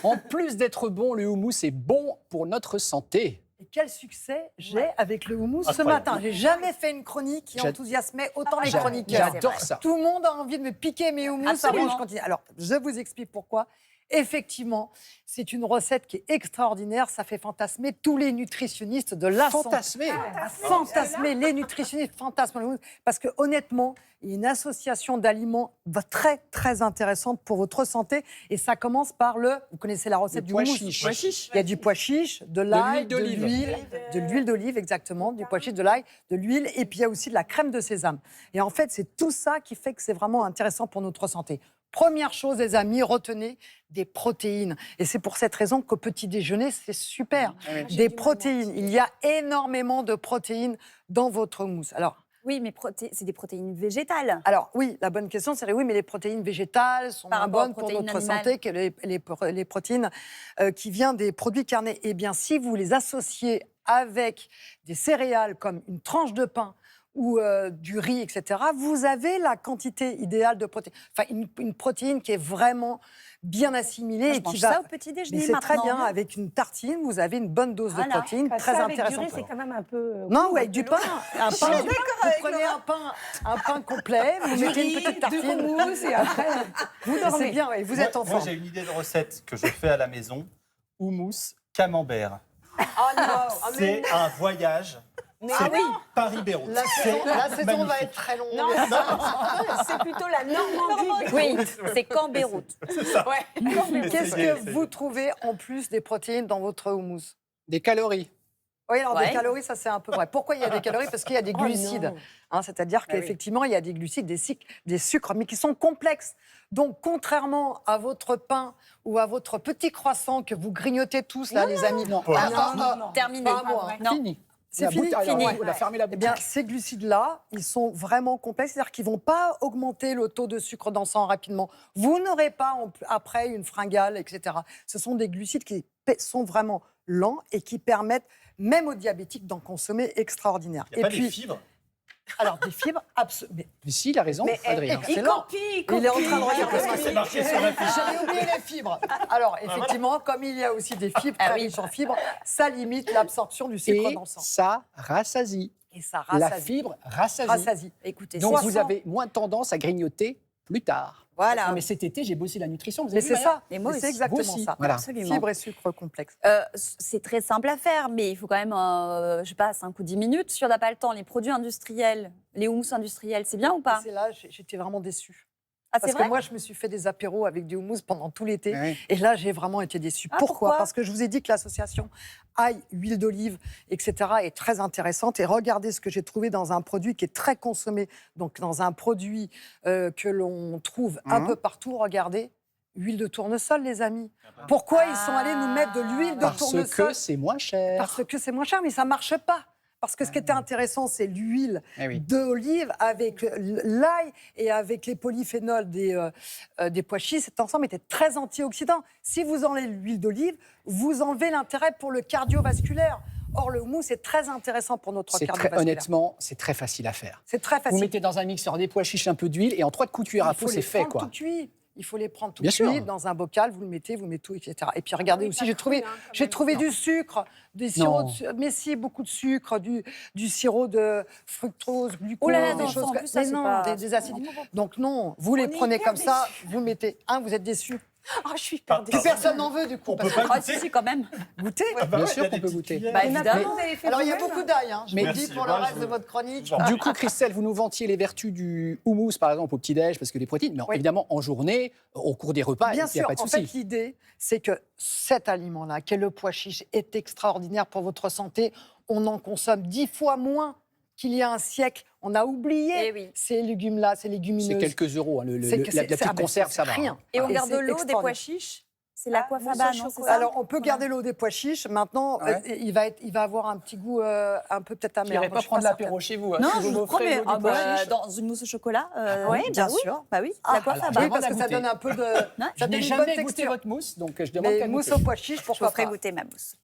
En plus d'être bon, le houmous est bon pour notre santé. Et quel succès j'ai avec le houmous ce Incroyable. matin. J'ai jamais fait une chronique qui enthousiasmait autant les chroniqueurs. J'adore ça. Tout le monde a envie de me piquer mes houmous. Absolument. Avant, je continue. Alors, je vous explique pourquoi. Effectivement, c'est une recette qui est extraordinaire. Ça fait fantasmer tous les nutritionnistes de la santé. Fantasmé. Fantasmer, les nutritionnistes fantasment le houmous. Parce que honnêtement, il y a une association d'aliments très, très intéressante pour votre santé. Et ça commence par vous connaissez la recette Le du pois houmous. chiche. Il y a du pois chiche, de l'ail, de l'huile d'olive. l'huile d'olive, exactement, du pois chiche, de l'ail, de l'huile, et puis il y a aussi de la crème de sésame. Et en fait, c'est tout ça qui fait que c'est vraiment intéressant pour notre santé. Première chose, les amis, retenez des protéines. Et c'est pour cette raison qu'au petit déjeuner, c'est super. Des protéines. Il y a énormément de protéines dans votre houmous. Oui, mais c'est des protéines végétales. Alors oui, la bonne question, c'est oui, mais les protéines végétales sont Par moins rapport aux bonnes pour protéines notre animales. santé que les protéines qui viennent des produits carnés. Eh bien, si vous les associez avec des céréales comme une tranche de pain ou du riz, etc., vous avez la quantité idéale de protéines. Enfin, une protéine qui est vraiment bien assimilée. Moi, je et qui mange va... ça au petit déjeuner Mais c'est très maintenant. bien, avec une tartine, vous avez une bonne dose de Voilà. protéines, très Ça, avec du intéressante. riz, c'est quand même un peu... Non, ou avec du pain. Vous prenez un pain complet, vous mettez une petite Du tartine. houmous et après, vous C'est dormez. bien, oui, vous êtes en Moi, forme. j'ai une idée de recette que je fais à la maison. Houmous camembert. C'est un voyage. C'est Paris-Beyrouth. La saison va être très longue. Non, c'est plutôt la Normandie. Oui, c'est Camp-Beyrouth. C'est ça. Qu'est-ce Essayez, que vous trouvez en plus des protéines dans votre houmous? Des calories. Oui, alors Ouais. des calories, ça c'est un peu vrai. Pourquoi il y a des calories? Parce qu'il y a des glucides. C'est-à-dire qu'effectivement, il y a des glucides, des sucres, mais qui sont complexes. Donc, contrairement à votre pain ou à votre petit croissant que vous grignotez tous, là, les amis. Non. Terminé. Pas moi, hein. Non. Fini. C'est La fini, bouteille, fini. alors, on a fermé la Eh boutique. bien, ces glucides-là, ils sont vraiment complexes, c'est-à-dire qu'ils ne vont pas augmenter le taux de sucre dans le sang rapidement. Vous n'aurez pas après une fringale, etc. Ce sont des glucides qui sont vraiment lents et qui permettent, même aux diabétiques, d'en consommer extraordinaire. Il n'y a pas des fibres. Alors, des fibres, absolument. Mais si, il a raison, Adrien. Excellent. Il est en train de regarder. Parce que c'est marqué sur la fiche. J'avais oublié les fibres. Alors, effectivement, comme il y a aussi des fibres très riches en fibres, ça limite l'absorption du sucre Et dans le sang. ça rassasie. Et ça La rassasie. fibre rassasie. Rassasie. Écoutez, Donc, c'est vous avez moins tendance à grignoter plus tard. Voilà. Mais cet été, j'ai bossé la nutrition. Vous avez Mais vu, c'est Maya ça. Et moi Mais c'est aussi. exactement Vous aussi. ça. Voilà. Absolument. Fibres et sucres complexes. C'est très simple à faire, mais il faut quand même, je sais pas, 5 ou 10 minutes. Si on n'a pas le temps, les produits industriels, les houmous industriels, c'est bien ou pas? C'est là, j'étais vraiment déçue. Ah, c'est Parce vrai? que moi, je me suis fait des apéros avec du houmous pendant tout l'été. Ouais. Et là, j'ai vraiment été déçue. Ah, pourquoi Parce que je vous ai dit que l'association ail, huile d'olive, etc. est très intéressante. Et regardez ce que j'ai trouvé dans un produit qui est très consommé. Donc, dans un produit que l'on trouve un peu partout. Regardez, huile de tournesol, les amis. Pourquoi ils sont allés nous mettre de l'huile de Parce tournesol? que c'est moins cher. Parce que c'est moins cher, mais ça ne marche pas. Parce que ce qui était intéressant, c'est l'huile Eh oui. d'olive avec l'ail et avec les polyphénols des pois chiches. Cet ensemble était très antioxydant. Si vous enlevez l'huile d'olive, vous enlevez l'intérêt pour le cardiovasculaire. Or, le houmous, c'est très intéressant pour notre cardiovasculaire. Honnêtement, c'est très facile à faire. C'est très Vous facile. mettez dans un mixeur des pois chiches, un peu d'huile, et en 3 coups de cuillère à Il faut peau, c'est les fait, prendre quoi. tout cuit. Il faut les prendre tout Bien sûr. cuit dans un bocal, vous mettez tout, etc. Et puis regardez aussi, j'ai trouvé du sucre, des sirops, mais si, beaucoup de sucre, du sirop de fructose, glucose, Oh là là, des non, choses en comme plus, ça, mais c'est non, pas- des acides. Donc non, vous les prenez comme ça, vous mettez, vous êtes déçus. Oh, je suis hyper Plus déçue. personne n'en veut du coup. On peut parce que- pas Ah, si, si, quand même. Goûter. Ah bah Bien ouais, sûr il y a qu'on des peut petites goûter. cuillères. Bah, On a évidemment. vous avez fait Alors il y a vous-même beaucoup d'ail, hein. je Mais vous merci, dis pour le voilà, reste de votre chronique. Genre. Du coup, Christelle, vous nous vantiez les vertus du houmous, par exemple, au petit-déj, parce que les protéines, mais Oui. évidemment, en journée, au cours des repas, Bien il n'y a sûr, pas de en souci. fait, l'idée, c'est que cet aliment-là, qu'est le pois chiche, est extraordinaire pour votre santé. On en consomme 10 fois moins qu'il y a un siècle. On a oublié Eh oui. ces légumes-là, ces légumineuses. C'est quelques euros. Hein, C'est que la c'est- petite ah ben, conserve, c'est ça va. rien. Hein. Et on Et garde c'est l'eau, des extraordinaire. pois chiches. C'est l'aquafaba, mousse au non, c'est chocolat. ça? Alors, on peut garder l'eau des pois chiches. Maintenant, Ouais. il va avoir un petit goût un peu peut-être amer. Moi, je suis pas certaine. chez vous. Non, je vous promets. Ah bah, dans une mousse au chocolat, oui, bien sûr. Bah oui, l'aquafaba. Oui, Demande parce à que ça goûter. donne un peu de... Je ça donne n'ai une bonne jamais goûté texture. votre mousse, donc je demande Mais qu'à mousse goûter. aux pois chiches, Je vous pourquoi ferai pas. goûter ma mousse.